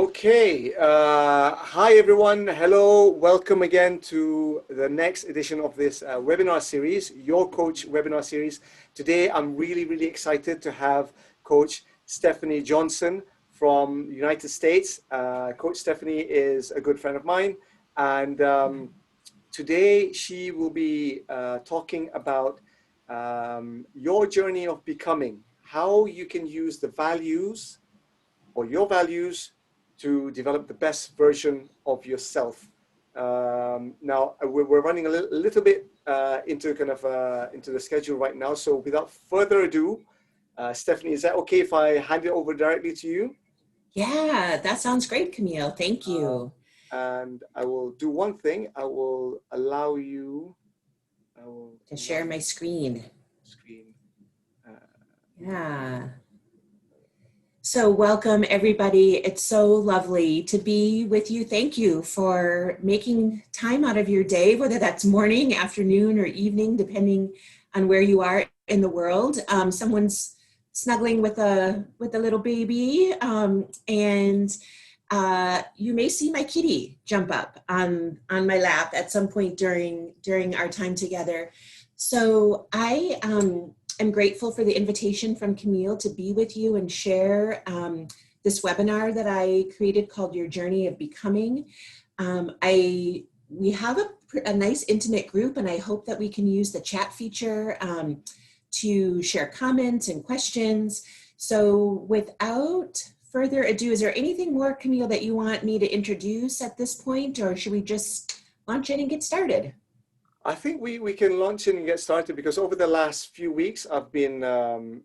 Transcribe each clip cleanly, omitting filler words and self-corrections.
Okay, hi everyone. Hello, welcome again to the next edition of this webinar series, Your Coach webinar series. Today, I'm really excited to have Coach Stephanie Johnson from the United States. Coach Stephanie is a good friend of mine, and today she will be talking about your journey of becoming, how you can use the values or your values to develop the best version of yourself. Now we're running a little bit into the schedule right now. So without further ado, Stephanie, is that okay if I hand it over directly to you? Yeah, that sounds great, Camille. Thank you. And I will do one thing. I will allow you. To share my screen. Screen. Yeah. So welcome everybody. It's so lovely to be with you. Thank you for making time out of your day, whether that's morning, afternoon, or evening, depending on where you are in the world. Someone's snuggling with a little baby, and you may see my kitty jump up on my lap at some point during our time together. So I'm grateful for the invitation from Camille to be with you and share this webinar that I created called Your Journey of Becoming. We have a nice intimate group, and I hope that we can use the chat feature to share comments and questions. So without further ado, is there anything more, Camille, that you want me to introduce at this point, or should we just launch in and get started? I think we can launch in and get started, because over the last few weeks, I've been kind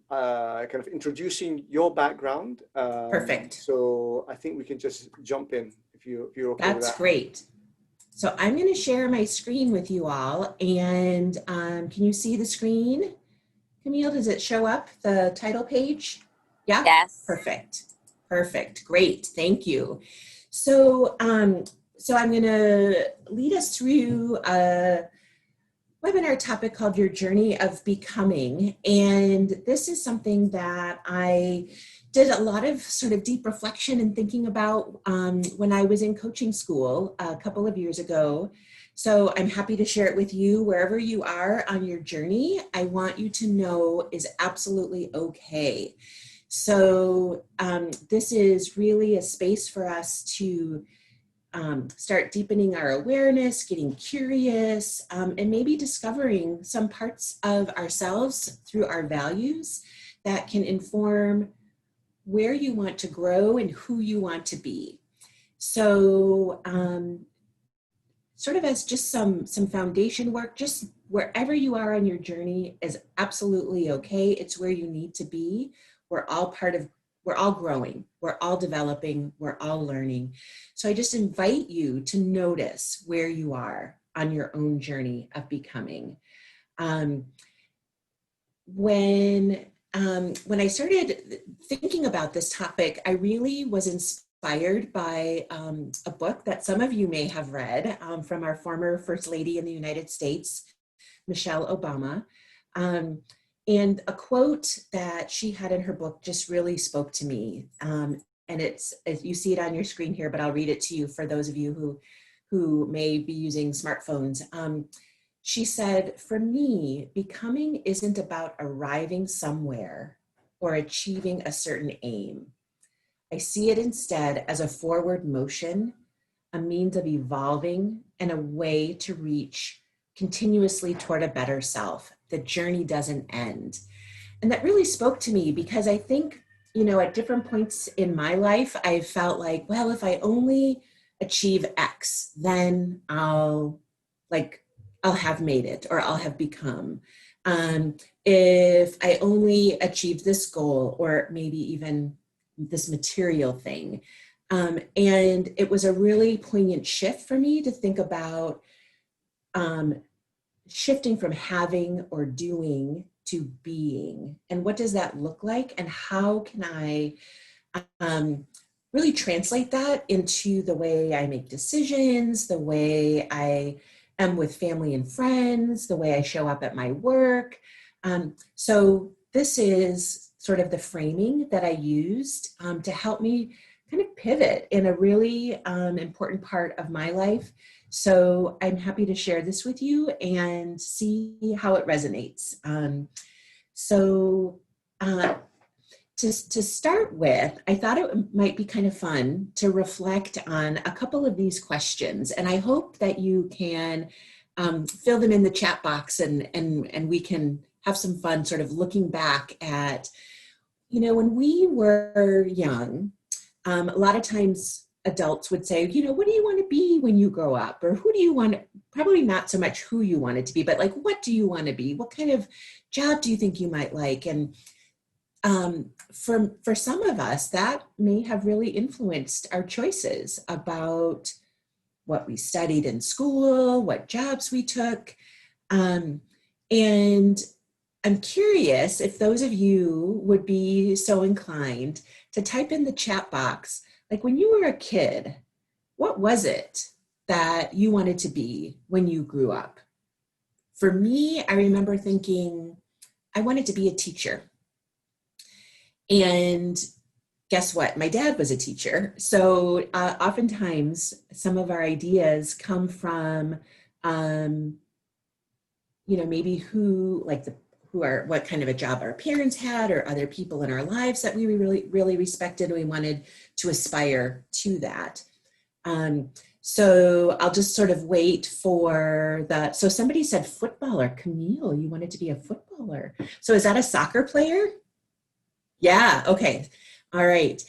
of introducing your background. Perfect. So I think we can just jump in if you're okay with that. That's great. So I'm going to share my screen with you all, and can you see the screen? Camille, does it show up, the title page? Yeah? Yes. Perfect. Great. Thank you. So, so I'm going to lead us through a webinar topic called Your Journey of Becoming. And this is something that I did a lot of sort of deep reflection and thinking about when I was in coaching school a couple of years ago. So I'm happy to share it with you wherever you are on your journey. I want you to know is absolutely okay. So this is really a space for us to start deepening our awareness, getting curious, and maybe discovering some parts of ourselves through our values that can inform where you want to grow and who you want to be. So sort of as just some foundation work, just wherever you are on your journey is absolutely okay. It's where you need to be. We're all growing, we're all developing, we're all learning. So I just invite you to notice where you are on your own journey of becoming. When I started thinking about this topic, I really was inspired by a book that some of you may have read from our former First Lady in the United States, Michelle Obama. And a quote that she had in her book just really spoke to me. And it's, you see it on your screen here, but I'll read it to you for those of you who may be using smartphones. She said, "For me, becoming isn't about arriving somewhere or achieving a certain aim. I see it instead as a forward motion, a means of evolving, and a way to reach continuously toward a better self. The journey doesn't end." And that really spoke to me because I think, you know, at different points in my life, I felt like, well, if I only achieve X, then I'll have made it, or I'll have become. If I only achieve this goal, or maybe even this material thing. And it was a really poignant shift for me to think about shifting from having or doing to being. And what does that look like? And how can I really translate that into the way I make decisions, the way I am with family and friends, the way I show up at my work. So this is sort of the framing that I used to help me kind of pivot in a really important part of my life. So I'm happy to share this with you and see how it resonates. So to start with, I thought it might be kind of fun to reflect on a couple of these questions. And I hope that you can fill them in the chat box and we can have some fun sort of looking back at, when we were young, a lot of times adults would say, what do you want to be when you grow up? Or who do you want, probably not so much who you wanted to be, but like, what do you want to be? What kind of job do you think you might like? And for some of us, that may have really influenced our choices about what we studied in school, what jobs we took. And I'm curious if those of you would be so inclined to type in the chat box, like when you were a kid, what was it that you wanted to be when you grew up? For me, I remember thinking I wanted to be a teacher. And guess what? My dad was a teacher. So oftentimes some of our ideas come from, maybe what kind of a job our parents had or other people in our lives that we really, really respected. And we wanted to aspire to that. So I'll just sort of wait for so somebody said footballer. Camille, you wanted to be a footballer. So is that a soccer player? Yeah, okay. All right.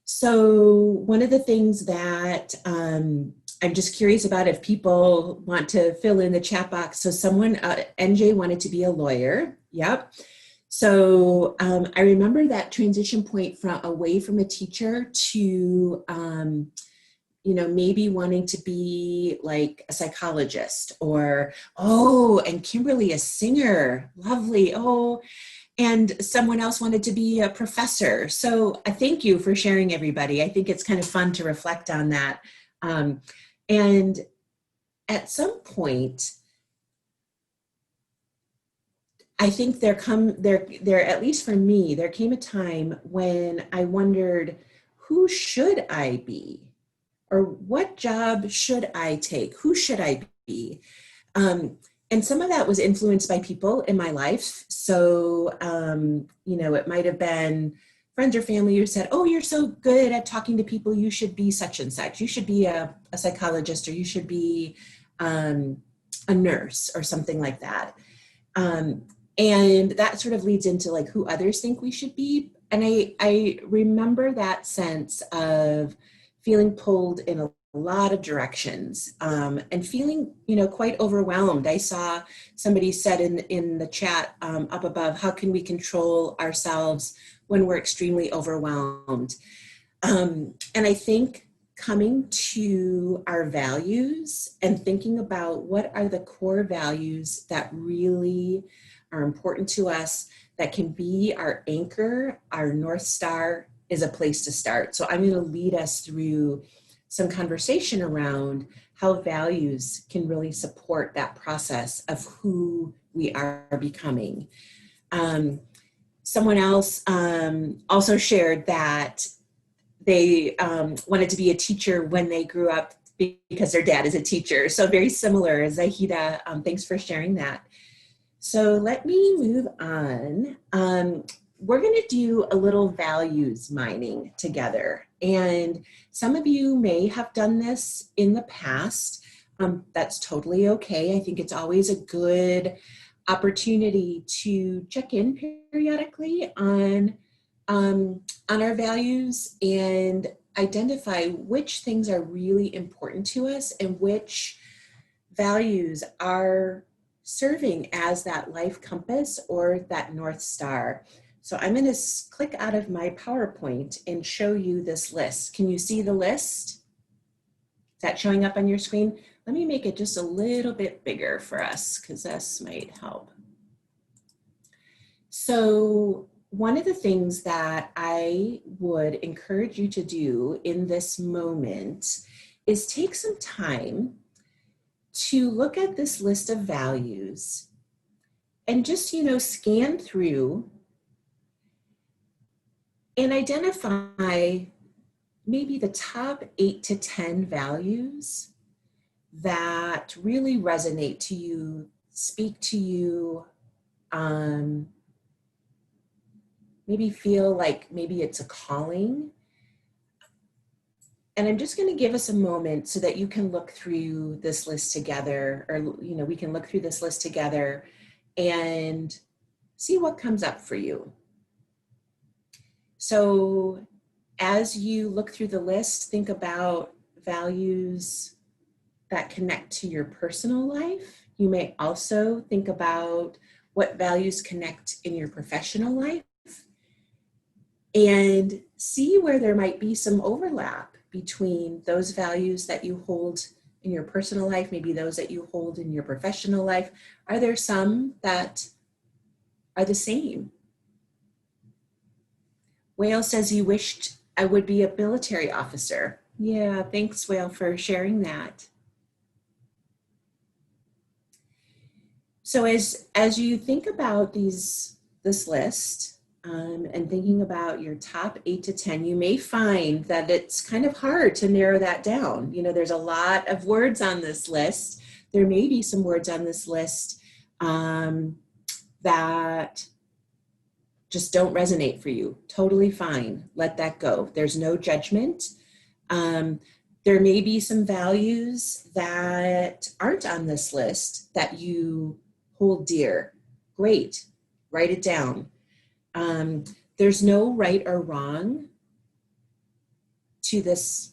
So one of the things that I'm just curious about if people want to fill in the chat box. So someone, NJ wanted to be a lawyer. Yep. So I remember that transition point away from a teacher to, maybe wanting to be like a psychologist and Kimberly, a singer. Lovely. And someone else wanted to be a professor. So I thank you for sharing, everybody. I think it's kind of fun to reflect on that. And at some point, I think there, at least for me, there came a time when I wondered, who should I be? Or what job should I take? Who should I be? And some of that was influenced by people in my life. So, it might have been friends or family who said, oh, you're so good at talking to people, you should be such and such. You should be a psychologist, or you should be a nurse or something like that. And that sort of leads into like who others think we should be. And I remember that sense of feeling pulled in a lot of directions and feeling, quite overwhelmed. I saw somebody said in the chat up above, how can we control ourselves when we're extremely overwhelmed? And I think coming to our values and thinking about what are the core values that really are important to us, that can be our anchor, our North Star, is a place to start. So I'm going to lead us through some conversation around how values can really support that process of who we are becoming. Someone else also shared that they wanted to be a teacher when they grew up because their dad is a teacher. So very similar. Zahida, thanks for sharing that. So let me move on. We're going to do a little values mining together. And some of you may have done this in the past. That's totally okay. I think it's always a good opportunity to check in periodically on our values and identify which things are really important to us and which values are serving as that life compass or that North Star. So I'm going to click out of my PowerPoint and show you this list. Can you see the list? Is that showing up on your screen? Let me make it just a little bit bigger for us because this might help. So one of the things that I would encourage you to do in this moment is take some time to look at this list of values and just, scan through and identify maybe the top 8 to 10 values that really resonate to you, speak to you, maybe feel like maybe it's a calling. And I'm just going to give us a moment so that you can look through this list together, or, we can look through this list together and see what comes up for you. So as you look through the list, think about values that connect to your personal life. You may also think about what values connect in your professional life and see where there might be some overlap between those values that you hold in your personal life, maybe those that you hold in your professional life. Are there some that are the same? Whale says he wished I would be a military officer. Yeah, thanks, Whale, for sharing that. So as you think about this list, and thinking about your top 8 to 10, you may find that it's kind of hard to narrow that down. There's a lot of words on this list. There may be some words on this list that just don't resonate for you. Totally fine. Let that go. There's no judgment. There may be some values that aren't on this list that you hold dear. Great. Write it down. There's no right or wrong to this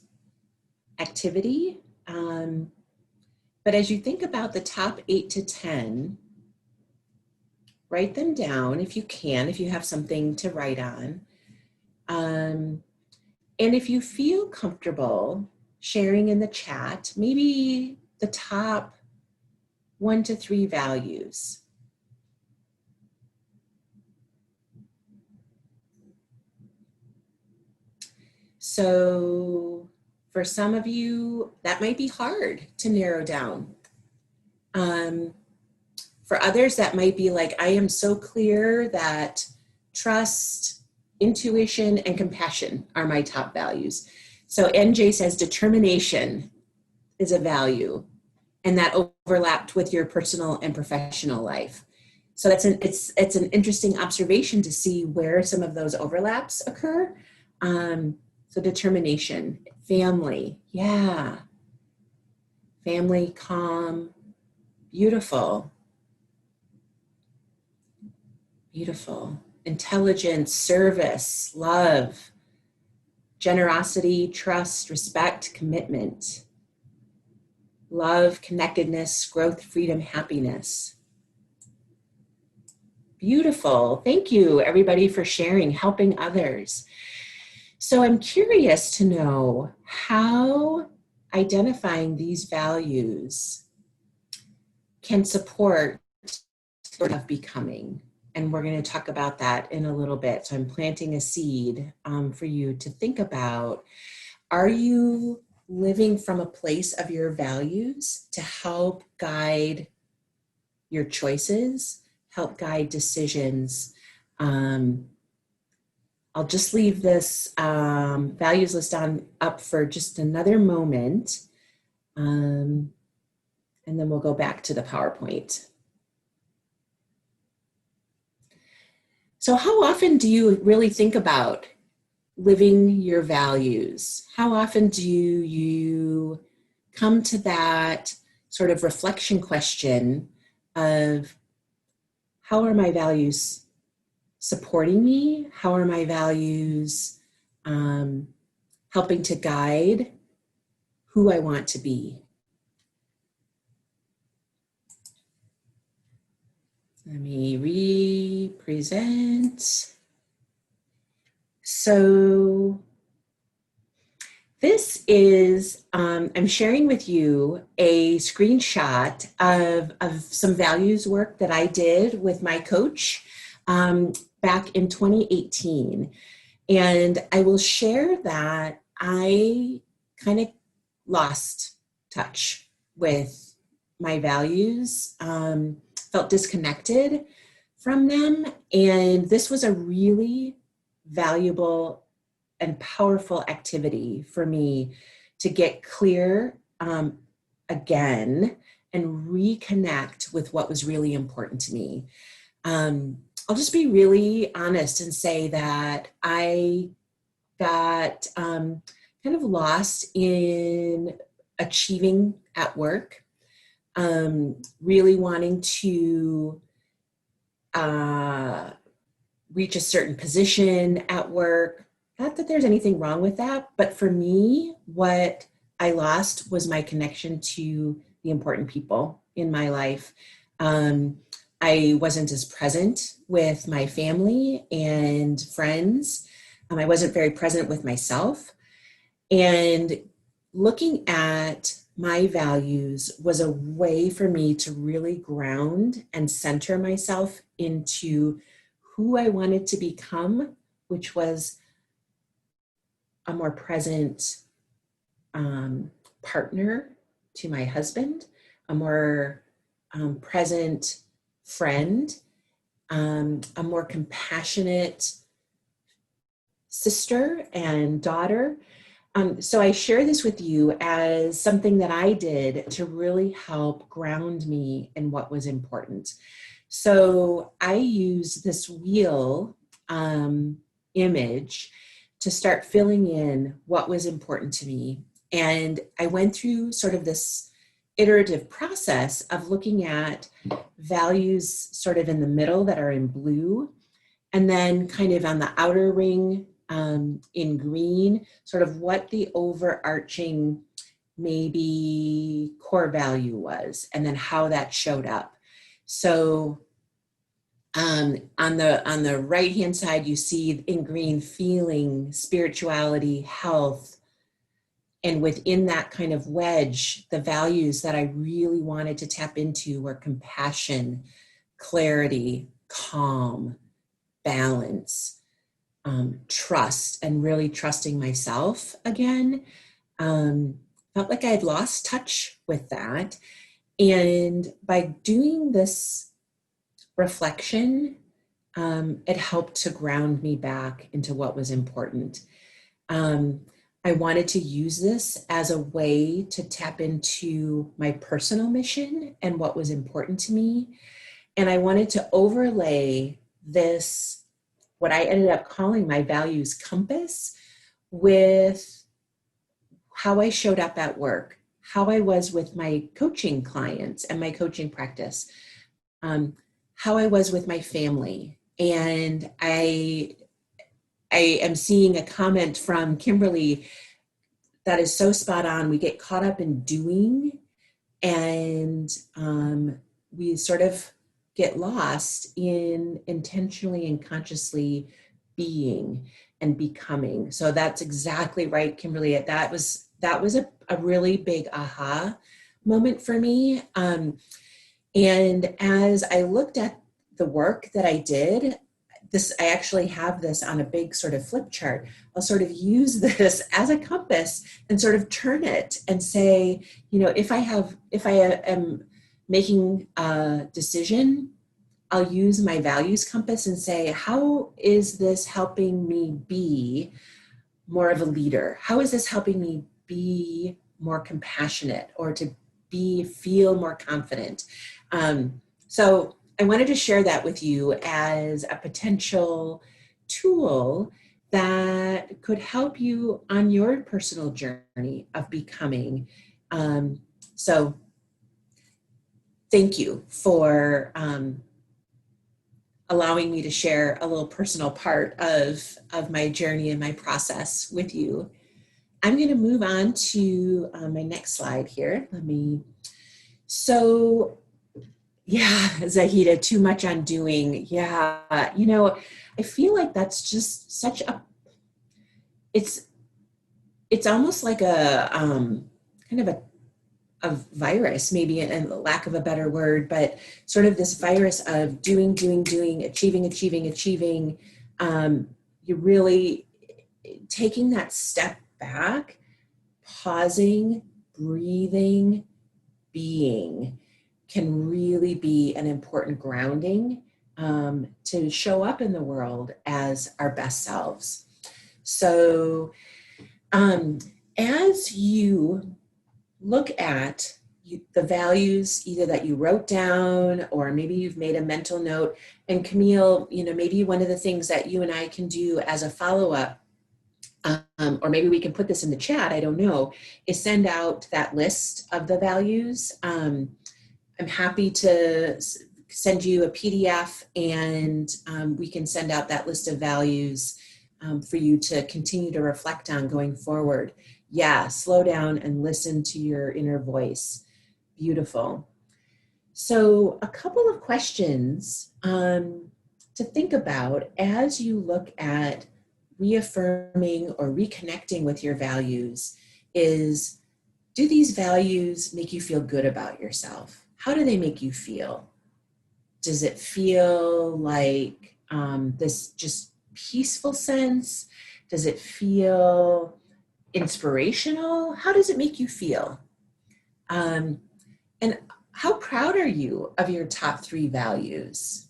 activity. But as you think about the top 8 to 10, write them down if you can, if you have something to write on. And if you feel comfortable sharing in the chat, maybe the top 1 to 3 values. So for some of you, that might be hard to narrow down. For others, that might be like, I am so clear that trust, intuition, and compassion are my top values. So NJ says determination is a value, and that overlapped with your personal and professional life. So it's an interesting observation to see where some of those overlaps occur. So determination, family, yeah. Family, calm, beautiful. Beautiful. Intelligence, service, love, generosity, trust, respect, commitment, love, connectedness, growth, freedom, happiness. Beautiful. Thank you, everybody, for sharing, helping others. So I'm curious to know how identifying these values can support sort of becoming. And we're going to talk about that in a little bit. So I'm planting a seed for you to think about. Are you living from a place of your values to help guide your choices, help guide decisions? I'll just leave this values list up for just another moment. And then we'll go back to the PowerPoint. So how often do you really think about living your values? How often do you come to that sort of reflection question of how are my values supporting me? How are my values helping to guide who I want to be? Let me re-present. So this is, I'm sharing with you a screenshot of some values work that I did with my coach back in 2018. And I will share that I kind of lost touch with my values, felt disconnected from them. And this was a really valuable and powerful activity for me to get clear again and reconnect with what was really important to me. I'll just be really honest and say that I got kind of lost in achieving at work, really wanting to reach a certain position at work. Not that there's anything wrong with that, but for me, what I lost was my connection to the important people in my life. I wasn't as present with my family and friends. I wasn't very present with myself. And looking at my values was a way for me to really ground and center myself into who I wanted to become, which was a more present partner to my husband, a more present friend, a more compassionate sister and daughter. So I share this with you as something that I did to really help ground me in what was important. So I use this wheel image to start filling in what was important to me. And I went through sort of this iterative process of looking at values sort of in the middle that are in blue, and then kind of on the outer ring in green, sort of what the overarching maybe core value was, and then how that showed up. So on the right hand side, you see in green feeling, spirituality, health, and within that kind of wedge, the values that I really wanted to tap into were compassion, clarity, calm, balance, trust, and really trusting myself again. Felt like I had lost touch with that. And by doing this reflection, it helped to ground me back into what was important. I wanted to use this as a way to tap into my personal mission and what was important to me. And I wanted to overlay this, what I ended up calling my values compass, with how I showed up at work, how I was with my coaching clients and my coaching practice, how I was with my family. And I am seeing a comment from Kimberly that is so spot on. We get caught up in doing, and we sort of get lost in intentionally and consciously being and becoming. So that's exactly right, Kimberly. That was a really big aha moment for me. And as I looked at the work that I did, I actually have this on a big sort of flip chart. I'll sort of use this as a compass and sort of turn it and say, if I am making a decision, I'll use my values compass and say, how is this helping me be more of a leader? How is this helping me be more compassionate, or to feel more confident? So I wanted to share that with you as a potential tool that could help you on your personal journey of becoming. So thank you for allowing me to share a little personal part of my journey and my process with you. I'm going to move on to my next slide here. Yeah, Zahida, too much on doing. Yeah, I feel like that's just such it's almost like a kind of a virus, maybe, in lack of a better word, but sort of this virus of doing, achieving. You really taking that step back, pausing, breathing, being can really be an important grounding to show up in the world as our best selves. So as you look at the values either that you wrote down or maybe you've made a mental note, and Camille, maybe one of the things that you and I can do as a follow-up, or maybe we can put this in the chat, I don't know, is send out that list of the values. I'm happy to send you a PDF, and we can send out that list of values for you to continue to reflect on going forward. Yeah, slow down and listen to your inner voice. Beautiful. So a couple of questions to think about as you look at reaffirming or reconnecting with your values is, do these values make you feel good about yourself? How do they make you feel? Does it feel like this just peaceful sense? Does it feel inspirational? How does it make you feel? And how proud are you of your top 3 values?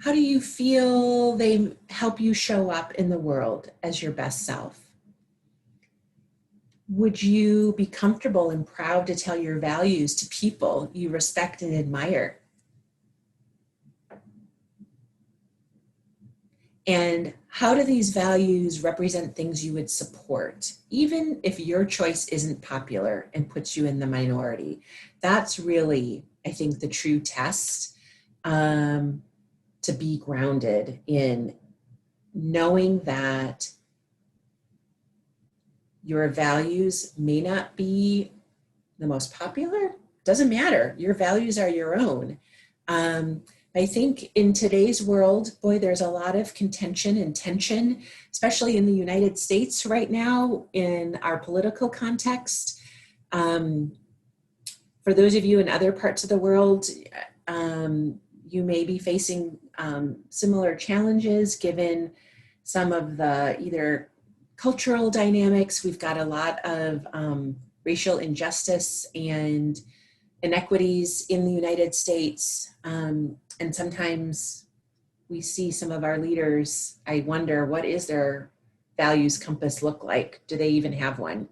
How do you feel they help you show up in the world as your best self? Would you be comfortable and proud to tell your values to people you respect and admire? And how do these values represent things you would support, even if your choice isn't popular and puts you in the minority? That's really, I think, the true test to be grounded in knowing that your values may not be the most popular. Doesn't matter. Your values are your own. I think in today's world, boy, there's a lot of contention and tension, especially in the United States right now in our political context. For those of you in other parts of the world, you may be facing similar challenges given some of the either cultural dynamics. We've got a lot of racial injustice and inequities in the United States. And sometimes we see some of our leaders, I wonder, what is their values compass look like? Do they even have one?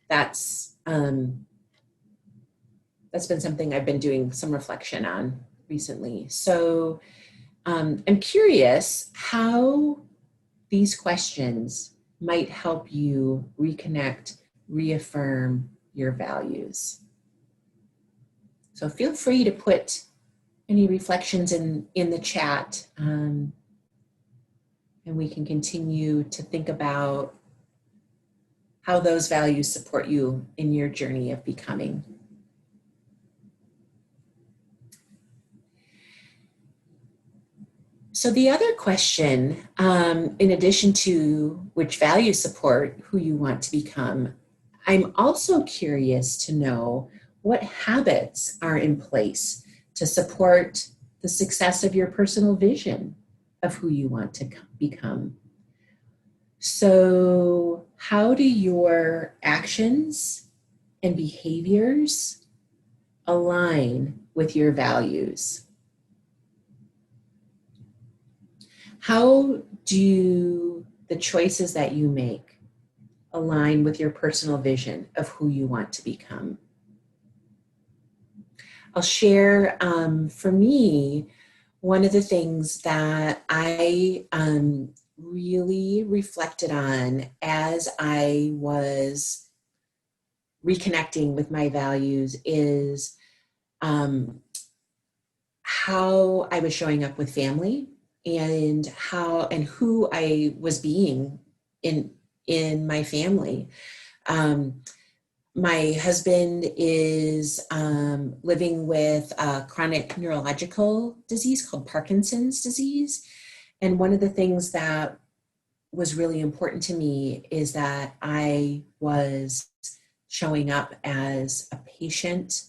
That's been something I've been doing some reflection on recently. So I'm curious how these questions might help you reconnect, reaffirm your values. So feel free to put any reflections in the chat, and we can continue to think about how those values support you in your journey of becoming. So the other question, in addition to which values support who you want to become, I'm also curious to know what habits are in place to support the success of your personal vision of who you want to become. So how do your actions and behaviors align with your values? How do the choices that you make align with your personal vision of who you want to become? I'll share, for me, one of the things that I really reflected on as I was reconnecting with my values is how I was showing up with family and who I was being in my family. My husband is living with a chronic neurological disease called Parkinson's disease. And one of the things that was really important to me is that I was showing up as a patient,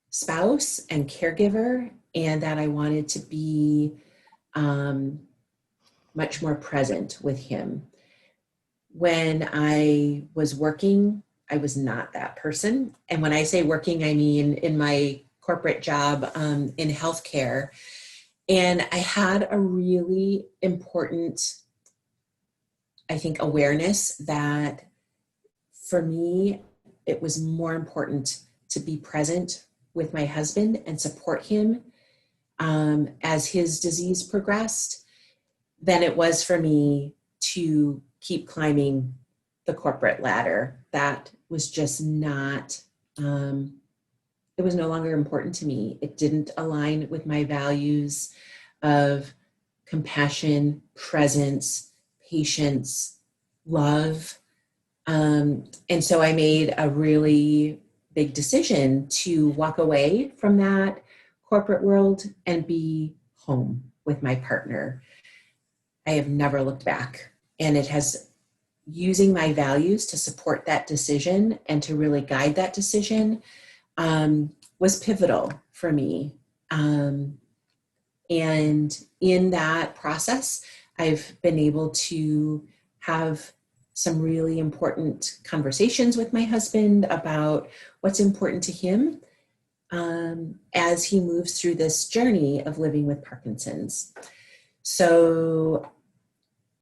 spouse and caregiver, and that I wanted to be much more present with him. When I was working, I was not that person. And when I say working, I mean in my corporate job in healthcare. And I had a really important, I think, awareness that for me, it was more important to be present with my husband and support him as his disease progressed than it was for me to keep climbing the corporate ladder. That was just not, it was no longer important to me. It didn't align with my values of compassion, presence, patience, love. And so I made a really big decision to walk away from that corporate world and be home with my partner. I have never looked back. And it has, using my values to support that decision and to really guide that decision was pivotal for me. And in that process, I've been able to have some really important conversations with my husband about what's important to him as he moves through this journey of living with Parkinson's. So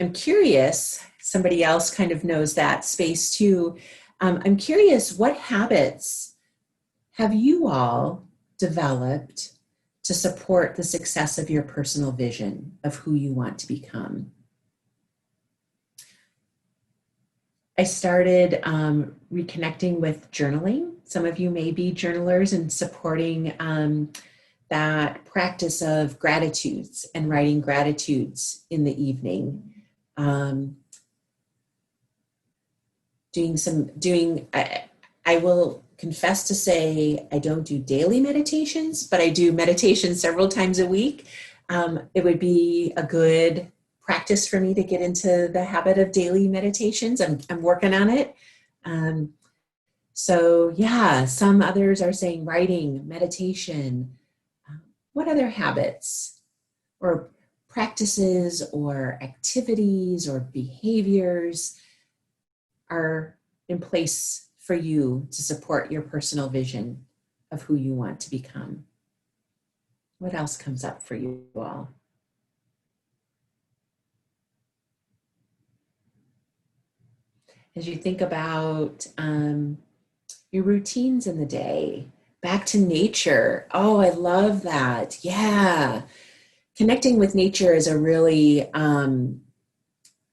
I'm curious, somebody else kind of knows that space too. I'm curious, what habits have you all developed to support the success of your personal vision of who you want to become? I started reconnecting with journaling. Some of you may be journalers and supporting that practice of gratitudes and writing gratitudes in the evening. I will confess to say I don't do daily meditations, but I do meditation several times a week. It would be a good practice for me to get into the habit of daily meditations. I'm working on it. So yeah, some others are saying writing, meditation. What other habits or practices or activities or behaviors are in place for you to support your personal vision of who you want to become? What else comes up for you all? As you think about your routines in the day, back to nature. Oh, I love that. Yeah. Connecting with nature is a really,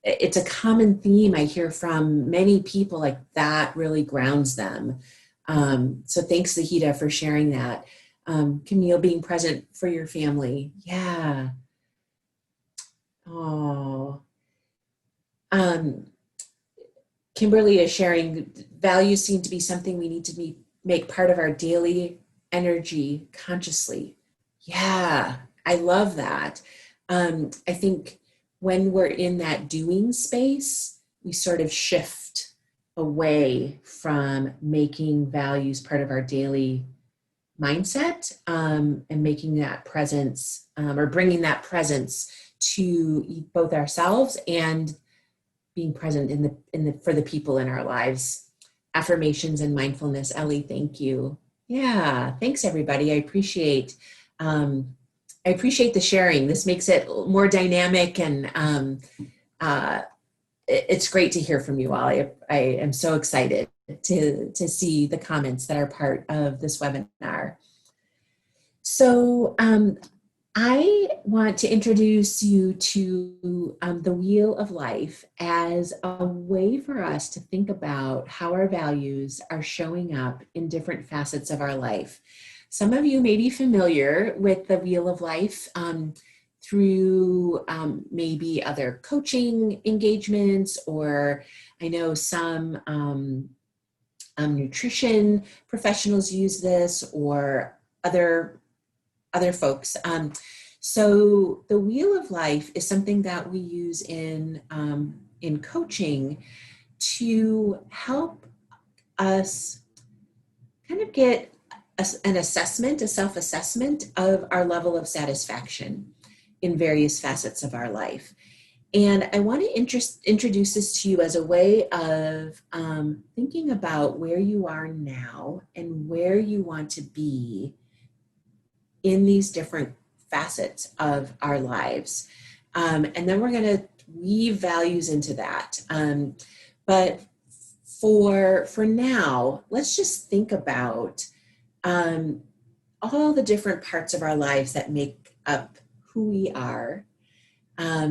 it's a common theme I hear from many people, like that really grounds them. So thanks, Zahida, for sharing that. Camille, being present for your family. Yeah. Oh. Kimberly is sharing, values seem to be something we need to make part of our daily energy consciously. Yeah, I love that. I think when we're in that doing space, we sort of shift away from making values part of our daily mindset and making that presence or bringing that presence to both ourselves and being present for the people in our lives. Affirmations and mindfulness. Ellie, thank you. Yeah, thanks everybody. I appreciate the sharing. This makes it more dynamic, and it's great to hear from you all. I am so excited to see the comments that are part of this webinar. So I want to introduce you to the Wheel of Life as a way for us to think about how our values are showing up in different facets of our life. Some of you may be familiar with the Wheel of Life through maybe other coaching engagements, or I know some nutrition professionals use this, or other folks. So the Wheel of Life is something that we use in coaching to help us kind of get an assessment, a self-assessment of our level of satisfaction in various facets of our life. And I want to introduce this to you as a way of thinking about where you are now and where you want to be in these different facets of our lives. And then we're going to weave values into that. But for now, let's just think about all the different parts of our lives that make up who we are.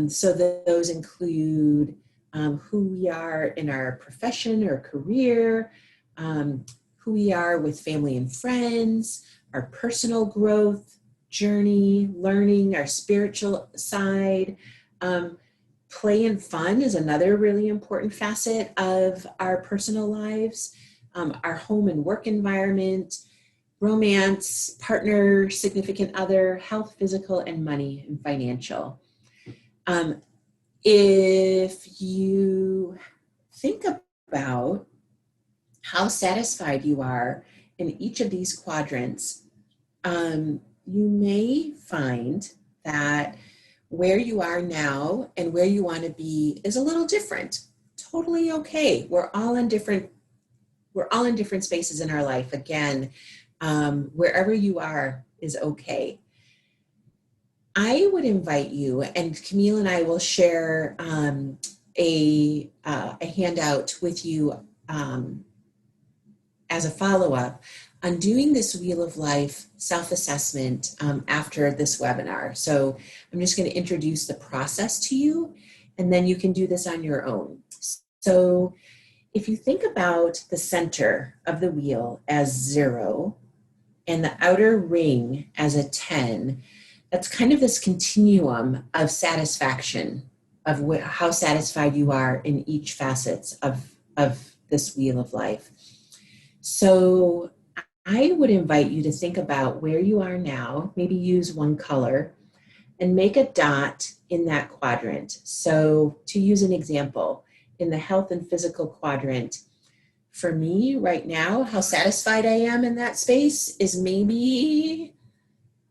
So those include who we are in our profession or career, who we are with family and friends, our personal growth journey, learning, our spiritual side. Play and fun is another really important facet of our personal lives, our home and work environment, romance, partner, significant other, health, physical, and money and financial. If you think about how satisfied you are in each of these quadrants, you may find that where you are now and where you want to be is a little different. Totally okay. We're all in different spaces in our life. Again, wherever you are is okay. I would invite you, and Camille and I will share a handout with you as a follow-up on doing this Wheel of Life self-assessment after this webinar. So I'm just going to introduce the process to you, and then you can do this on your own. So if you think about the center of the wheel as 0 and the outer ring as a 10, that's kind of this continuum of satisfaction, of how satisfied you are in each facets of this Wheel of Life. So I would invite you to think about where you are now, maybe use one color, and make a dot in that quadrant. So to use an example, in the health and physical quadrant, for me right now, how satisfied I am in that space is maybe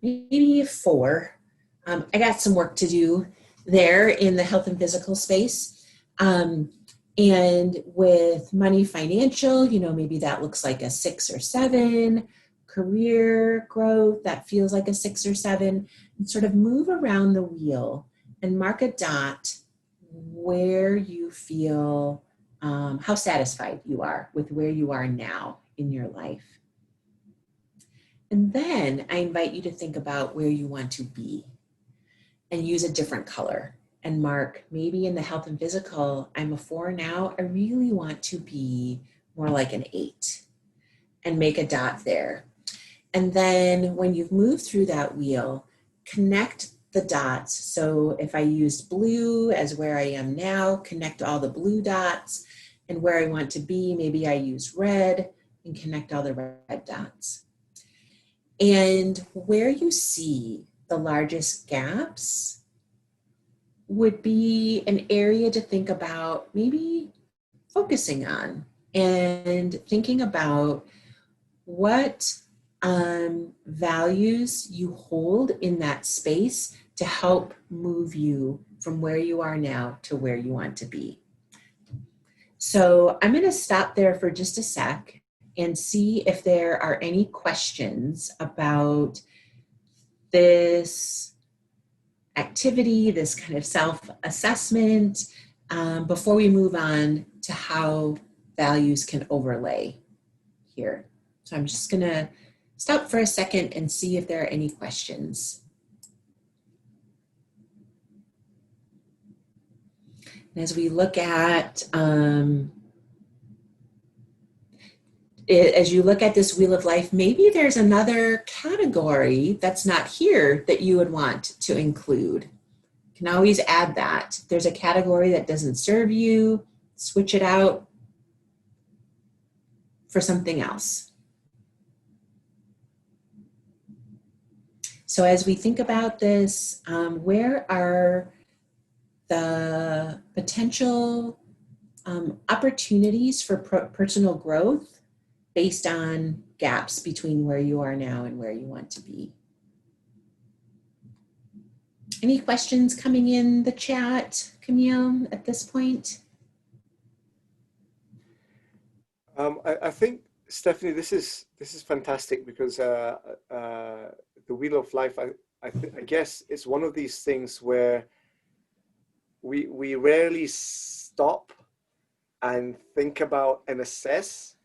4. I got some work to do there in the health and physical space. And with money financial, maybe that looks like a 6 or 7. Career growth, that feels like a 6 or 7. And sort of move around the wheel and mark a dot where you feel how satisfied you are with where you are now in your life. And then I invite you to think about where you want to be and use a different color and mark, maybe in the health and physical, I'm a 4 now. I really want to be more like an 8, and make a dot there. And then when you've moved through that wheel, connect the dots. So if I used blue as where I am now, connect all the blue dots, and where I want to be, maybe I use red and connect all the red dots. And where you see the largest gaps would be an area to think about maybe focusing on and thinking about what values you hold in that space to help move you from where you are now to where you want to be. So I'm going to stop there for just a sec and see if there are any questions about this activity, this kind of self-assessment, before we move on to how values can overlay here. So I'm just going to stop for a second and see if there are any questions. And as we look at, as you look at this Wheel of Life, maybe there's another category that's not here that you would want to include. You can always add that. If there's a category that doesn't serve you, switch it out for something else. So as we think about this, where are the potential opportunities for personal growth based on gaps between where you are now and where you want to be? Any questions coming in the chat, Camille, at this point? I think, Stephanie, this is fantastic, because the Wheel of Life, I guess it's one of these things where we rarely stop and think about and assess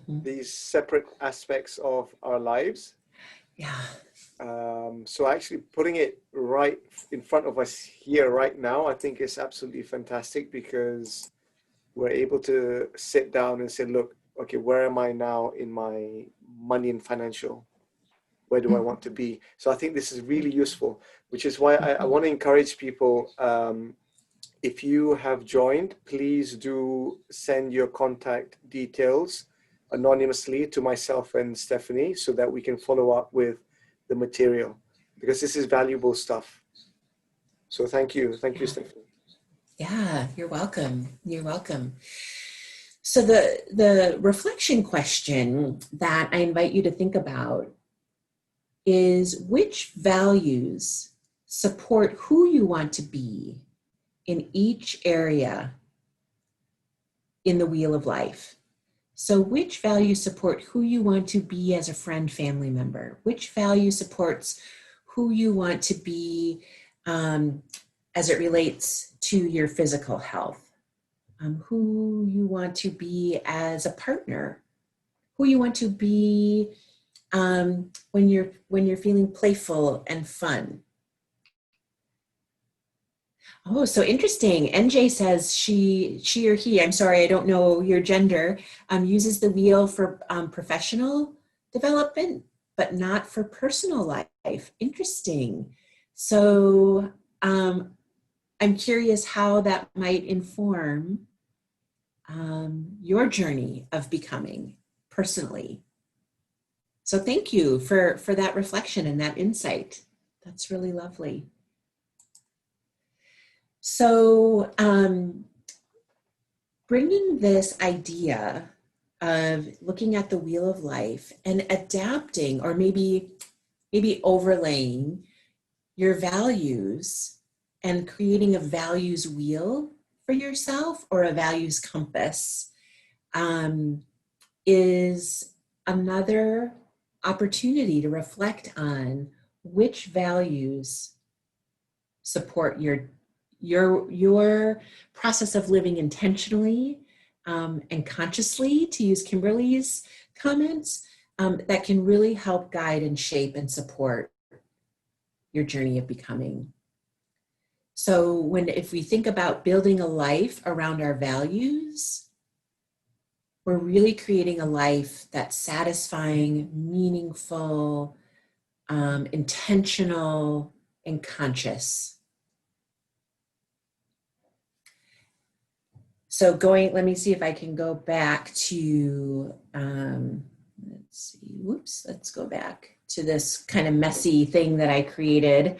these separate aspects of our lives. Yeah. So actually putting it right in front of us here right now, I think is absolutely fantastic, because we're able to sit down and say, look, okay, where am I now in my money and financial? Where do I want to be? So I think this is really useful, which is why I want to encourage people. If you have joined, please do send your contact details anonymously to myself and Stephanie, so that we can follow up with the material, because this is valuable stuff. So thank you. Thank you, Stephanie. Yeah, you're welcome. You're welcome. So the reflection question that I invite you to think about is, which values support who you want to be in each area in the wheel of life? So which value support who you want to be as a friend, family member? Which value supports who you want to be as it relates to your physical health? Who you want to be as a partner? Who you want to be when you're feeling playful and fun? Oh, so interesting. NJ says she or he, I'm sorry, I don't know your gender, uses the wheel for professional development, but not for personal life. Interesting. So I'm curious how that might inform your journey of becoming personally. So thank you for that reflection and that insight. That's really lovely. So bringing this idea of looking at the wheel of life and adapting, or maybe overlaying your values and creating a values wheel for yourself, or a values compass, is another opportunity to reflect on which values support your process of living intentionally and consciously, to use Kimberly's comments, that can really help guide and shape and support your journey of becoming. So if we think about building a life around our values, we're really creating a life that's satisfying, meaningful, intentional, and conscious. So let me see if I can go back to, let's go back to this kind of messy thing that I created.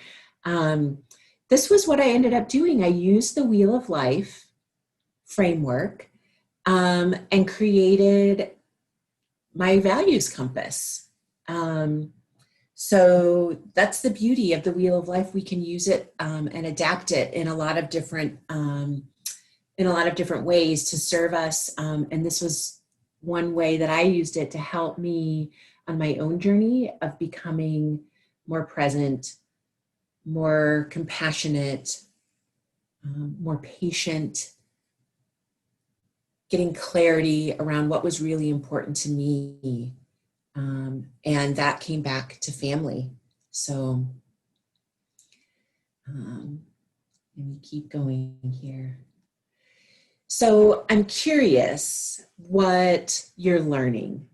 This was what I ended up doing. I used the Wheel of Life framework and created my values compass. So that's the beauty of the Wheel of Life. We can use it and adapt it in a lot of different ways to serve us. And this was one way that I used it to help me on my own journey of becoming more present, more compassionate, more patient, getting clarity around what was really important to me. And that came back to family. So let me keep going here. So I'm curious what you're learning.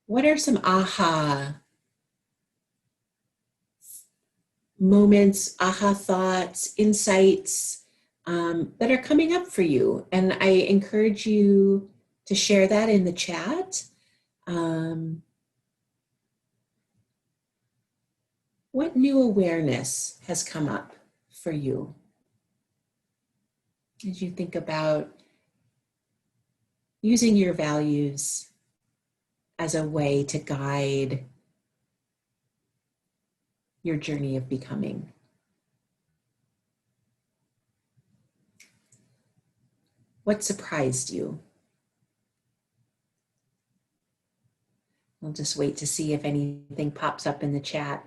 What are some aha moments, aha thoughts, insights that are coming up for you? And I encourage you to share that in the chat. What new awareness has come up for you as you think about using your values as a way to guide your journey of becoming? What surprised you? I'll just wait to see if anything pops up in the chat.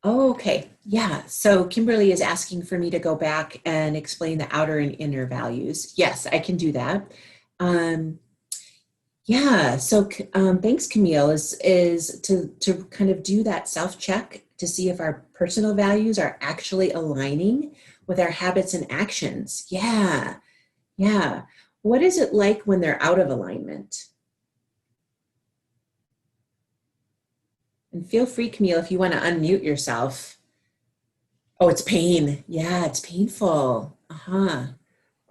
Oh, okay. Yeah. So Kimberly is asking for me to go back and explain the outer and inner values. Yes, I can do that. Um, yeah. So thanks, Camille. Is to kind of do that self check to see if our personal values are actually aligning with our habits and actions. Yeah. Yeah. What is it like when they're out of alignment? And feel free, Camille, if you want to unmute yourself. Oh, it's pain. Yeah, it's painful. Uh-huh.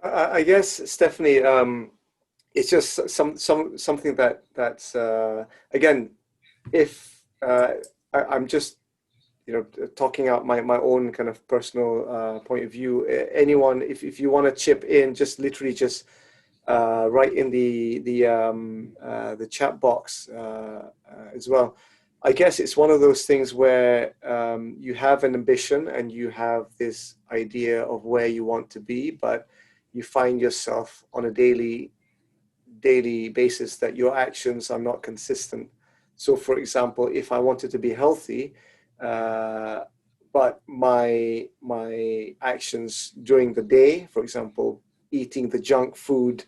I guess, Stephanie, it's just something that's again, if I'm just talking out my own kind of personal point of view. Anyone, if you want to chip in, just literally just write in the chat box as well. I guess it's one of those things where you have an ambition and you have this idea of where you want to be, but you find yourself on a daily basis that your actions are not consistent. So, for example, if I wanted to be healthy, uh, but my actions during the day, for example, eating the junk food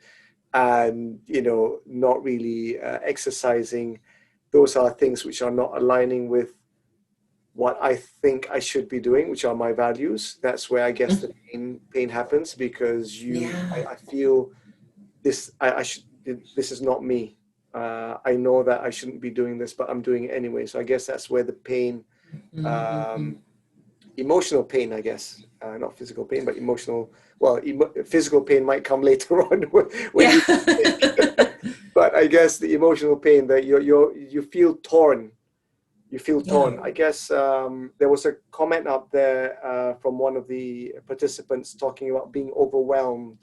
and not really exercising, those are things which are not aligning with what I think I should be doing, which are my values. That's where I guess the pain happens, because Yeah. I feel I should, this is not me. I know that I shouldn't be doing this, but I'm doing it anyway. So I guess that's where the pain, Mhm. um, emotional pain, I guess, not physical pain, but emotional. Well, physical pain might come later on when Yeah. you. But I guess the emotional pain that you feel torn. You feel Yeah. torn. I guess there was a comment up there from one of the participants talking about being overwhelmed.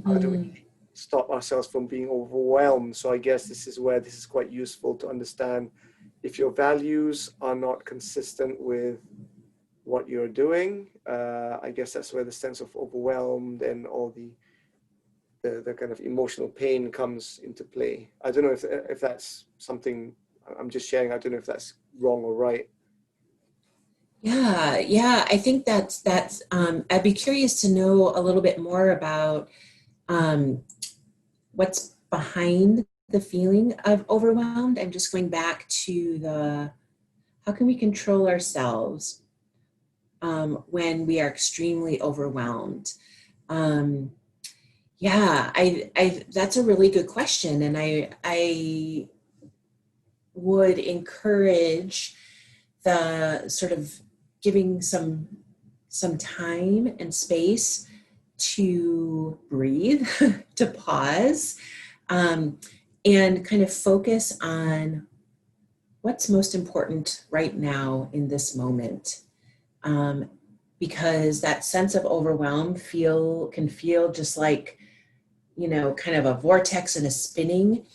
How do we Hmm. stop ourselves from being overwhelmed? So I guess this is where this is quite useful to understand if your values are not consistent with what you're doing. I guess that's where the sense of overwhelmed and all the kind of emotional pain comes into play. I don't know if that's something I'm just sharing. I don't know if that's wrong or right. Yeah, yeah. I think that's I'd be curious to know a little bit more about um what's behind the feeling of overwhelmed. I'm just going back to the how can we control ourselves when we are extremely overwhelmed? Um, yeah, I that's a really good question, and I would encourage the sort of giving some time and space to breathe, to pause, um, and kind of focus on what's most important right now in this moment. Um, because that sense of overwhelm can feel just like, kind of a vortex and a spinning.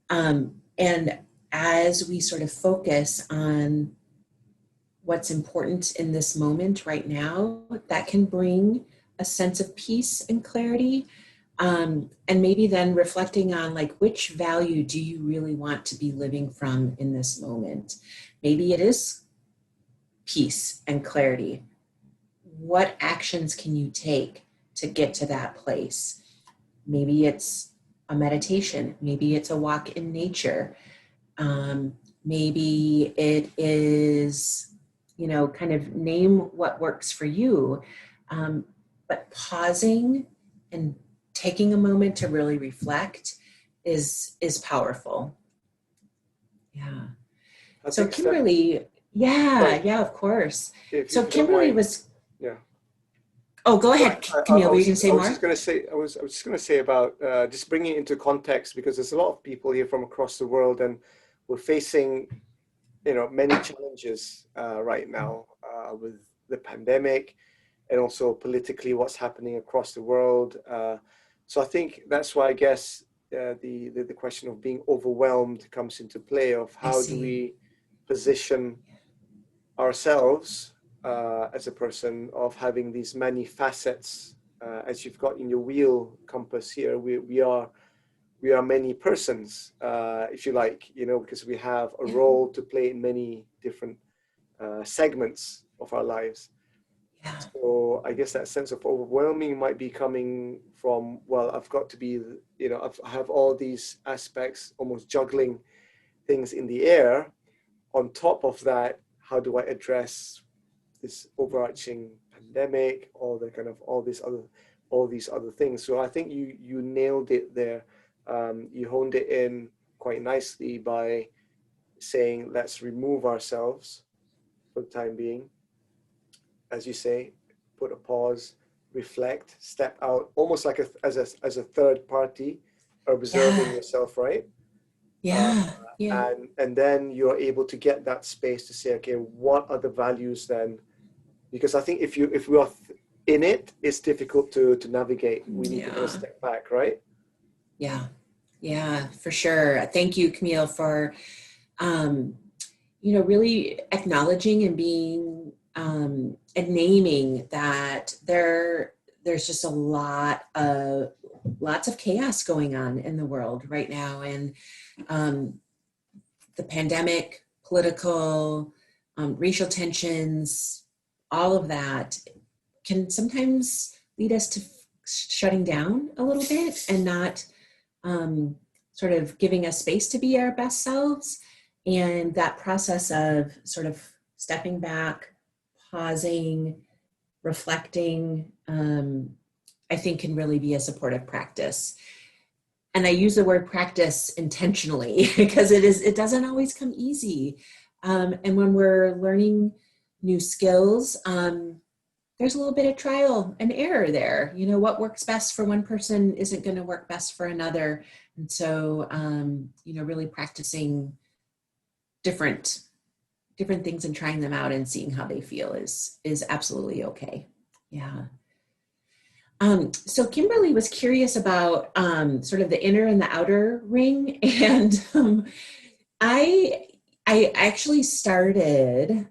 And as we sort of focus on what's important in this moment right now, that can bring a sense of peace and clarity. And maybe then reflecting on like which value do you really want to be living from in this moment? Maybe it is peace and clarity. What actions can you take to get to that place? Maybe it's a meditation, maybe it's a walk in nature, maybe it is, kind of name what works for you. Um, but pausing and taking a moment to really reflect is powerful. Yeah. I So think Steph, Kimberly, sorry, yeah, of course. So if you don't Kimberly mind, was, yeah. oh, go Sorry, ahead, Camille. Were you going to say I was just more? going to say, I was just going to say about just bringing it into context, because there's a lot of people here from across the world, and we're facing, many challenges right now with the pandemic, and also politically what's happening across the world. So I think that's why I guess the question of being overwhelmed comes into play, of I how do see. we position ourselves as a person, of having these many facets, as you've got in your wheel compass here. We are many persons, if you like, because we have a role to play in many different segments of our lives. Yeah. So I guess that sense of overwhelming might be coming from, well, I've got to be, I have all these aspects, almost juggling things in the air. On top of that, how do I address this overarching pandemic, all these other things? So I think you nailed it there. You honed it in quite nicely by saying, let's remove ourselves for the time being, as you say, put a pause, reflect, step out, almost like as a third party, observing Yeah. yourself, right? Uh, Yeah. Yeah. and then you're able to get that space to say, okay, what are the values then? Because I think if we are in it, it's difficult to navigate. We need to kind of Yeah. step back, right? Yeah. Yeah, for sure. Thank you, Camille, for um, really acknowledging and being and naming that there's just lots of chaos going on in the world right now, and um, the pandemic, political, racial tensions, all of that can sometimes lead us to shutting down a little bit and not um, sort of giving us space to be our best selves. And that process of sort of stepping back, pausing, reflecting, I think can really be a supportive practice. And I use the word practice intentionally because it doesn't always come easy. And when we're learning new skills, there's a little bit of trial and error there. What works best for one person isn't going to work best for another. And so, really practicing different things and trying them out and seeing how they feel is absolutely okay. Yeah. So Kimberly was curious about sort of the inner and the outer ring, and I actually started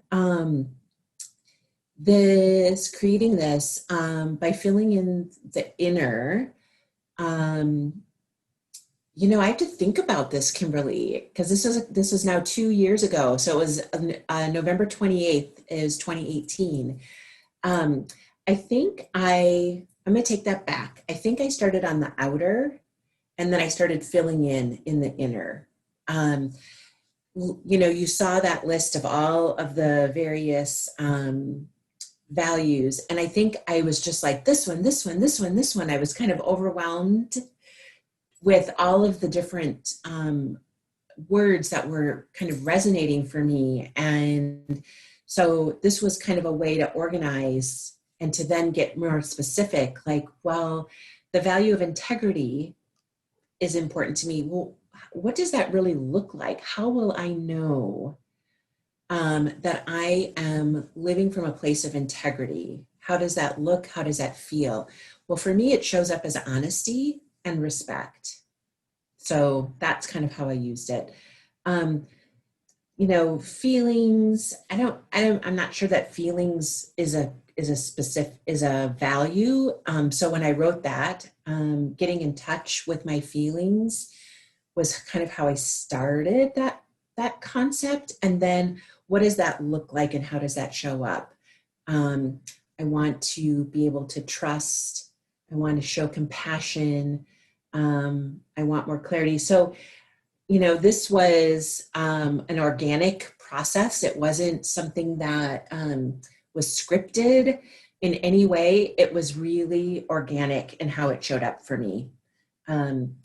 creating this by filling in the inner. I have to think about this, Kimberly, because this was now 2 years ago. So it was November 28th is 2018. I think I'm going to take that back. I think I started on the outer, and then I started filling in the inner. You saw that list of all of the various values, and I think I was just like, this one, this one, this one, this one. I was kind of overwhelmed with all of the different words that were kind of resonating for me. And so this was kind of a way to organize and to then get more specific, like, well, the value of integrity is important to me. Well, what does that really look like? How will I know that I am living from a place of integrity? How does that look? How does that feel? Well, for me, it shows up as honesty and respect. So that's kind of how I used it. Feelings, I'm not sure that feelings is a value. So when I wrote that, getting in touch with my feelings was kind of how I started that concept. And then what does that look like and how does that show up? I want to be able to trust. I want to show compassion. I want more clarity. So, this was an organic process. It wasn't something that was scripted in any way. It was really organic in how it showed up for me. I'm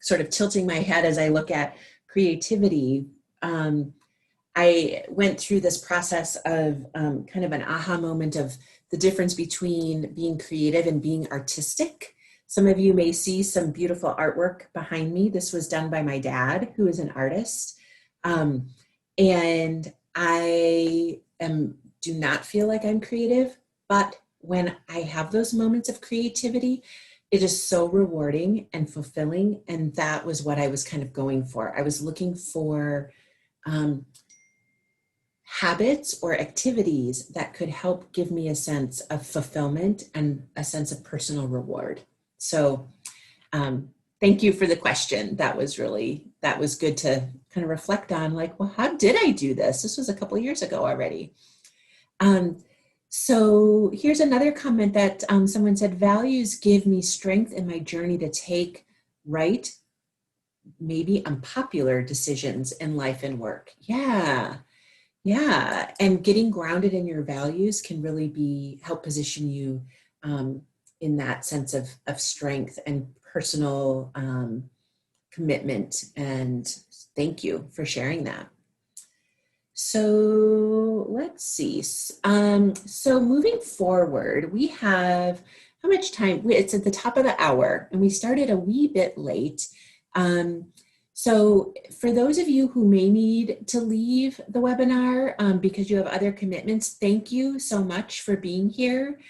sort of tilting my head as I look at creativity. I went through this process of kind of an aha moment of the difference between being creative and being artistic. Some of you may see some beautiful artwork behind me. This was done by my dad, who is an artist. And I do not feel like I'm creative, but when I have those moments of creativity, it is so rewarding and fulfilling. And that was what I was kind of going for. I was looking for habits or activities that could help give me a sense of fulfillment and a sense of personal reward. So Thank you for the question. That was good to kind of reflect on, like, well, how did I do this? This was a couple of years ago already. Um, so here's another comment that someone said, values give me strength in my journey to take right, maybe unpopular decisions in life and work. Yeah. Yeah. And getting grounded in your values can really help position you um, in that sense of strength and personal commitment. And thank you for sharing that. So let's see. So moving forward, we have how much time? It's at the top of the hour, and we started a wee bit late. Um, so for those of you who may need to leave the webinar because you have other commitments, thank you so much for being here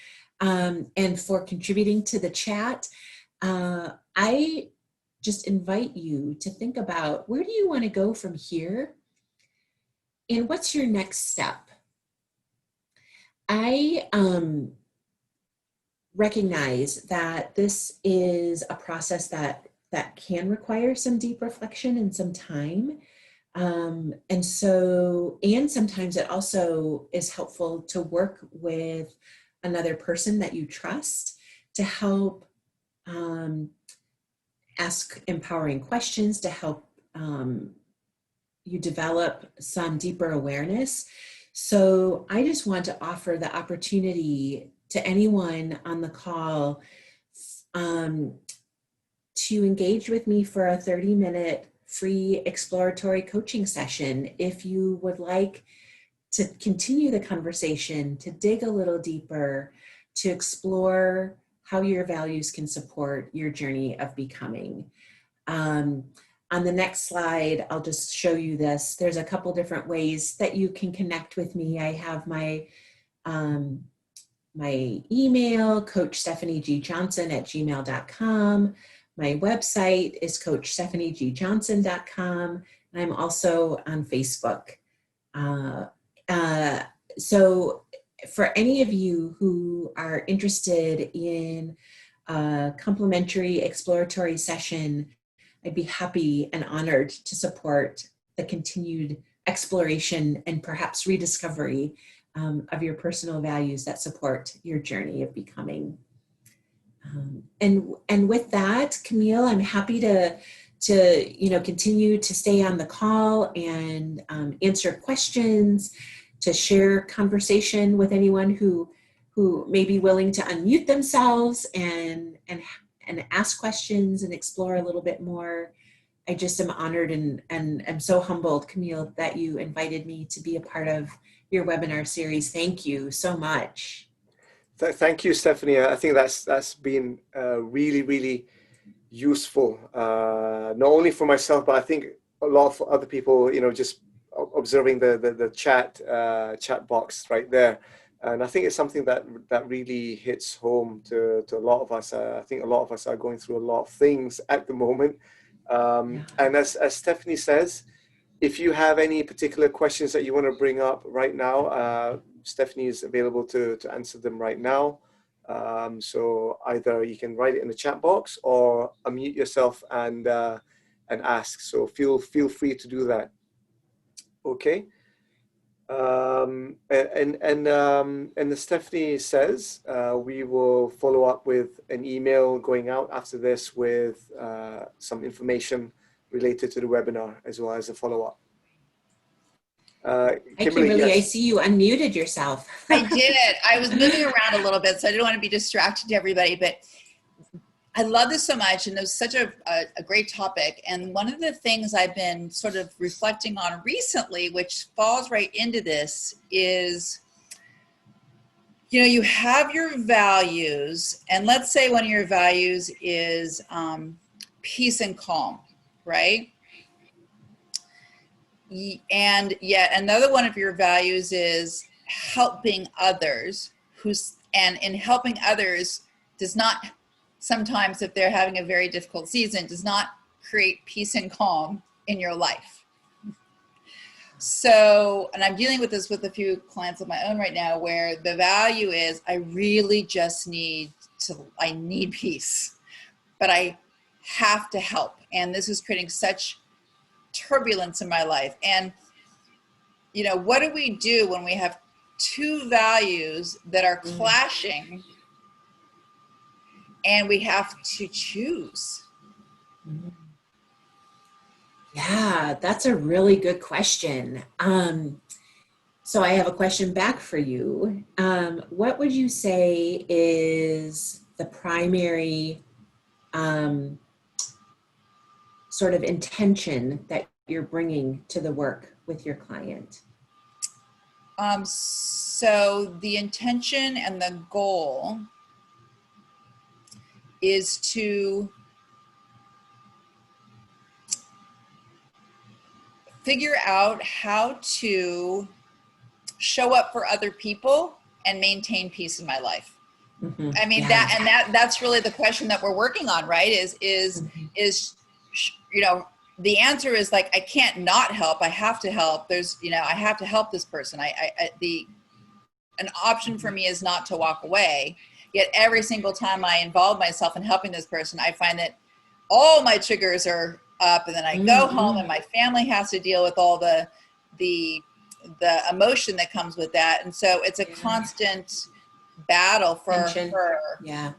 and for contributing to the chat. I just invite you to think about, where do you want to go from here? And what's your next step? I recognize that this is a process that can require some deep reflection and some time. And sometimes it also is helpful to work with another person that you trust to help ask empowering questions, to help you develop some deeper awareness. So I just want to offer the opportunity to anyone on the call to engage with me for a 30-minute free exploratory coaching session. If you would like to continue the conversation, to dig a little deeper, to explore how your values can support your journey of becoming. On the next slide, I'll just show you this. There's a couple different ways that you can connect with me. I have my email, coachstephaniegjohnson@gmail.com. My website is coachstephaniegjohnson.com. And I'm also on Facebook. So for any of you who are interested in a complimentary exploratory session, I'd be happy and honored to support the continued exploration and perhaps rediscovery of your personal values that support your journey of becoming. And with that, Camille, I'm happy to continue to stay on the call and answer questions, to share conversation with anyone who may be willing to unmute themselves and ask questions and explore a little bit more. I just am honored and am so humbled, Camille, that you invited me to be a part of your webinar series. Thank you so much. Thank you, Stephanie. I think that's been really, really useful, not only for myself, but I think a lot of other people, just observing the chat box right there. And I think it's something that really hits home to a lot of us. I think a lot of us are going through a lot of things at the moment. And as Stephanie says, if you have any particular questions that you want to bring up right now, Stephanie is available to answer them right now. So either you can write it in the chat box or unmute yourself and ask. So feel free to do that. Okay. And as Stephanie says, we will follow up with an email going out after this with some information related to the webinar as well as a follow-up. Kimberly, yes. I see you unmuted yourself. I did. I was moving around a little bit, so I didn't want to be distracted to everybody, but I love this so much, and it was such a great topic. And one of the things I've been sort of reflecting on recently, which falls right into this, is, you have your values, and let's say one of your values is peace and calm, right? And yet another one of your values is helping others, and in helping others does not, sometimes if they're having a very difficult season, does not create peace and calm in your life. So, and I'm dealing with this with a few clients of my own right now, where the value is, I really just I need peace, but I have to help. And this is creating such turbulence in my life. And, you know, what do we do when we have two values that are clashing and we have to choose? Yeah, that's a really good question. So I have a question back for you. What would you say is the primary sort of intention that you're bringing to the work with your client? So the intention and the goal is to figure out how to show up for other people and maintain peace in my life. Mm-hmm. I mean, that's really the question that we're working on, right? Is you know, the answer is like, I can't not help. I have to help. There's, you know, I have to help this person. An option for me is not to walk away. Yet every single time I involve myself in helping this person, I find that all my triggers are up, and then I go home and my family has to deal with all the emotion that comes with that. And so it's a constant battle for her. Yeah.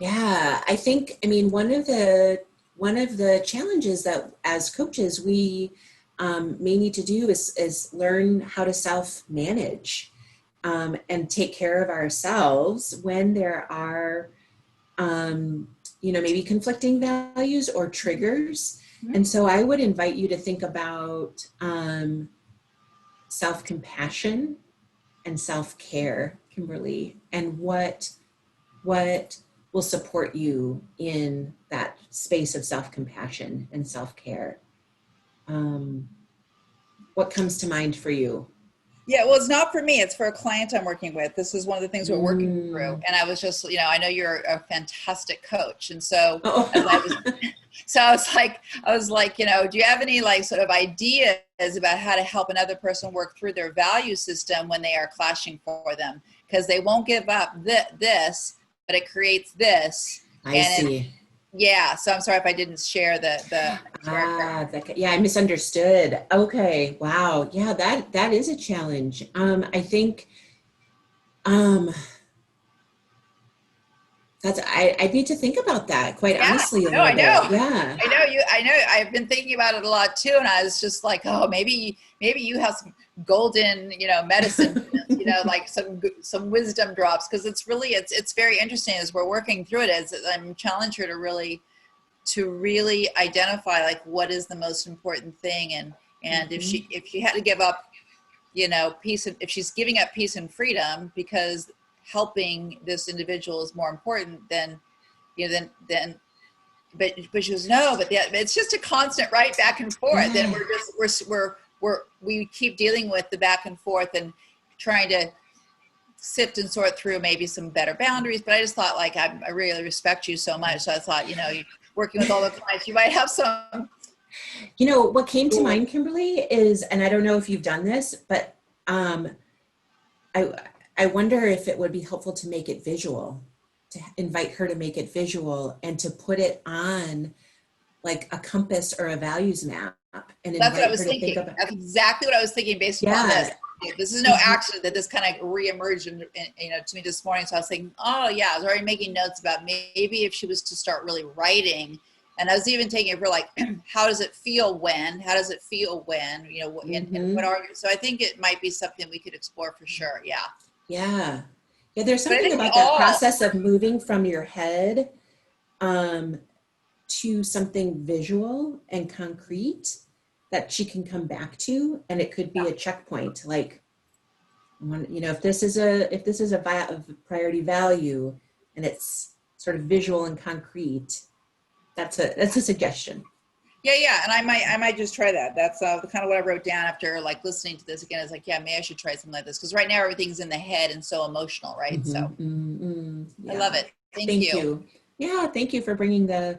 I think, I mean, one of the challenges that as coaches we may need to do is learn how to self-manage and take care of ourselves when there are you know, maybe conflicting values or triggers. And so I would invite you to think about self-compassion and self-care, Kimberly, and what will support you in that space of self-compassion and self-care. What comes to mind for you? Yeah, well, it's not for me. It's for a client I'm working with. This is one of the things we're working through. And I was just, you know, I know you're a fantastic coach. And so, I was like, you know, do you have any like sort of ideas about how to help another person work through their value system when they are clashing for them? Because they won't give up this, but it creates this. I see. Yeah, so I'm sorry if I didn't share the yeah, I misunderstood. Okay, wow, yeah, that is a challenge. I think I need to think about that quite honestly a little bit. Yeah, I know. I've been thinking about it a lot too, and I was just like, oh, maybe you have some golden, you know, medicine, you know, like some wisdom drops, because it's really it's very interesting as we're working through it. As I'm challenging her to really identify like what is the most important thing, and if she had to give up, you know, peace, if she's giving up peace and freedom because helping this individual is more important than, you know, but she goes, no, but it's just a constant right back and forth. Yeah. And we keep dealing with the back and forth and trying to sift and sort through maybe some better boundaries. But I just thought, like, I really respect you so much. So I thought, you know, working with all the clients, you might have some. You know, what came to mind, Kimberly, is, and I don't know if you've done this, but I wonder if it would be helpful to make it visual, to invite her to make it visual and to put it on like a compass or a values map. And that's what I was thinking. That's exactly what I was thinking based on this. This is no accident that this kind of reemerged, you know, to me this morning. So I was thinking, oh yeah, I was already making notes about maybe if she was to start really writing. And I was even taking it for like, how does it feel when? How does it feel when? You know, and what are, so I think it might be something we could explore for sure. Yeah. Yeah. Yeah. There's something about that process of moving from your head to something visual and concrete that she can come back to. And it could be a checkpoint, like, you know, if this is a priority value and it's sort of visual and concrete, that's a suggestion. Yeah, and I might just try that. That's kind of what I wrote down after like listening to this again. Is like, yeah, maybe I should try something like this, because right now everything's in the head and so emotional, right? So Yeah. I love it. Thank you. Yeah, thank you for bringing the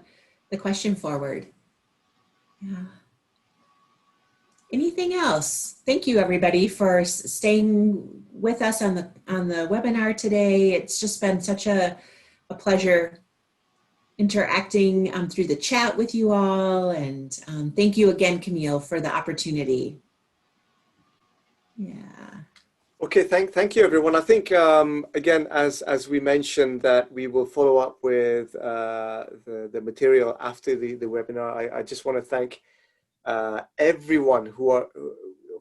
question forward. Yeah. Anything else? Thank you, everybody, for staying with us on the webinar today. It's just been such a pleasure interacting through the chat with you all. And thank you again, Camille, for the opportunity. Yeah. Okay, thank you, everyone. I think, again, as we mentioned, that we will follow up with the material after the webinar. I just want to thank everyone who are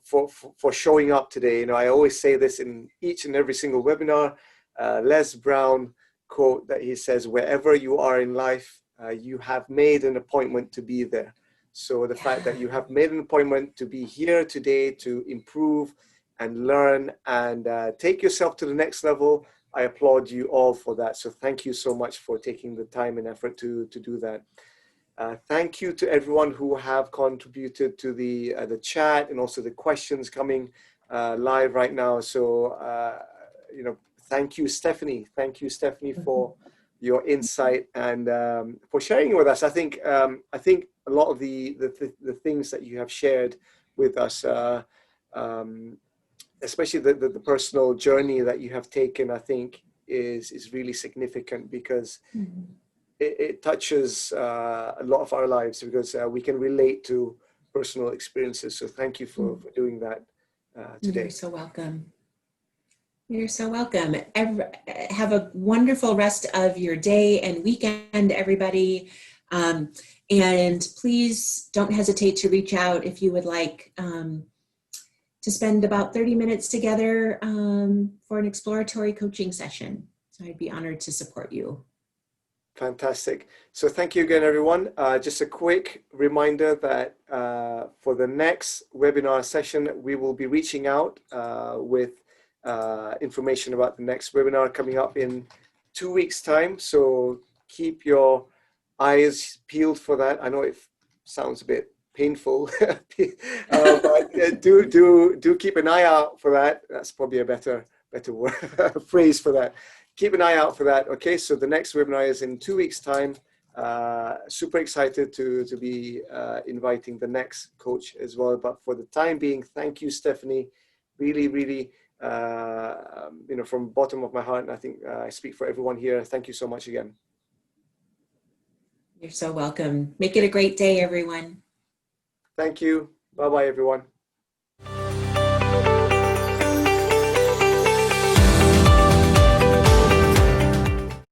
for showing up today. You know, I always say this in each and every single webinar. Les Brown quote that he says, "Wherever you are in life, you have made an appointment to be there." So the fact that you have made an appointment to be here today to improve and learn and take yourself to the next level, I applaud you all for that. So thank you so much for taking the time and effort to do that. Thank you to everyone who have contributed to the chat and also the questions coming live right now. So, you know, thank you, Stephanie. Thank you, Stephanie, for your insight and for sharing it with us. I think a lot of the things that you have shared with us, especially the personal journey that you have taken, I think is really significant because it touches a lot of our lives, because we can relate to personal experiences. So thank you for doing that today. You're so welcome. You're so welcome. Have a wonderful rest of your day and weekend, everybody. And please don't hesitate to reach out if you would like to spend about 30 minutes together for an exploratory coaching session. So I'd be honored to support you. Fantastic. So thank you again, everyone. Just a quick reminder that for the next webinar session, we will be reaching out with information about the next webinar coming up in 2 weeks' time. So keep your eyes peeled for that. I know it sounds a bit painful, but do keep an eye out for that. That's probably a better word, phrase for that. Keep an eye out for that. Okay, so the next webinar is in 2 weeks' time. Super excited to be inviting the next coach as well. But for the time being, thank you, Stephanie. Really, really, you know, from the bottom of my heart, and I think I speak for everyone here. Thank you so much again. You're so welcome. Make it a great day, everyone. Thank you. Bye-bye, everyone.